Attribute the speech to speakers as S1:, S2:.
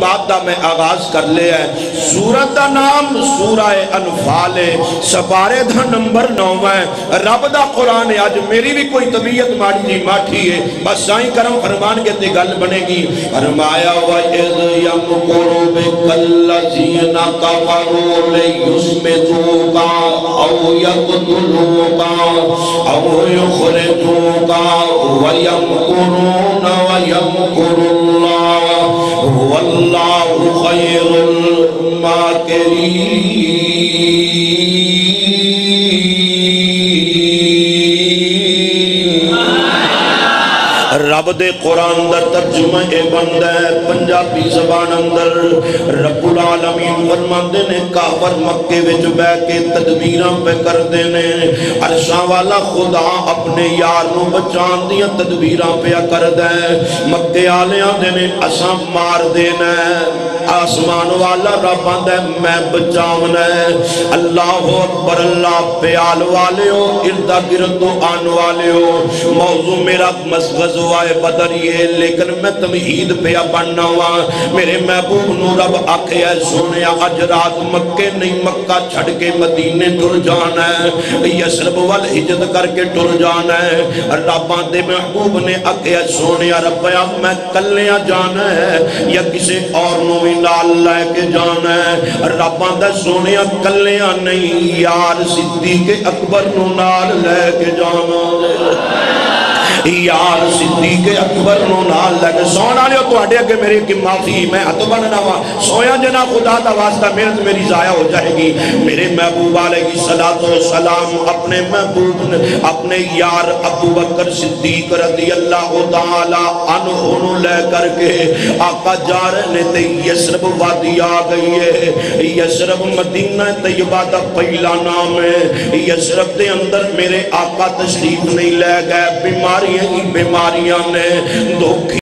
S1: بات دا میں آغاز کر لے ہے۔ سورت دا نام سورہ انفال ہے، سپارے دا نمبر 9 ہے۔ رب دا قرآن ہے۔ آج میری بھی کوئی طبیعت ماڑی جی ماٹھی ہے، بس سائیں کرم فرمان کے تے گل بنے گی۔ فرمایا وَإِذْ يَمْكُرُ بِكَ الَّذِينَ كَفَرُوا لِيُثْبِتُوكَ أَوْ يَقْتُلُوكَ أَوْ يُخْرِجُوكَ وَيَمْكُرُونَ وَيَمْكُرُ اللَّهُ وَاللَّهُ خَيْرُ الْمَاكِرِينَ۔ رب دے قرآن دا ترجمہ اے بندہ ہے پنجابی زبان اندر۔ رب العالمین فرماندے نے کافر مکے وچ بے کے تدبیراں پہ کر دینے، عرشاں والا خدا اپنے یار نو بچان دیا تدبیراں پہ کر دے۔ مکے آلیاں دینے اساں مار دینا، آسمان والا رب آندے میں بچاونا ہے۔ اللہ اکبر، اللہ پیال والے ہو، اردہ گردو آن والے ہو۔ موضوع میرا غزوہ بدر یہ، لیکن میں تمہید پہ بننا ہوا۔ میرے محبوب نو رب آکھے ہے سونے آج رات مکے نہیں مکہ چھڑ کے مدینے ٹر جانا ہے، یسرب والحجت کر کے ٹر جانا ہے۔ رب آندے محبوب نے آکھے ہے سونے ربیا میں کلیاں جانا ہے یا کسی اور نو بھی نال لے کے جانا ہے؟ رب آندے سونے کلیاں نہیں، یار صدیق اکبر نو نال لے کے جانا ہے، یار صدیق اکبر نو نال لگے۔ سونا لیو تو اڈے اگے میری کی معافی، میں ہتھ بننا وا سویا جنا خدا دا واسطہ محنت میری ضائع ہو جائے گی۔ میرے محبوب علیہ السلام اپنے محبوب نے اپنے یار ابو بکر صدیق رضی اللہ تعالی عنہ نو لے کر کے آقا جا رہے تے یسرب وادی آ گئی ہے۔ یسرب مدینہ طیبہ دا پہلا نام ہے۔ یسرب دے اندر میرے آقا تشریف نہیں لے گئے، بیماریاں نے دھوکے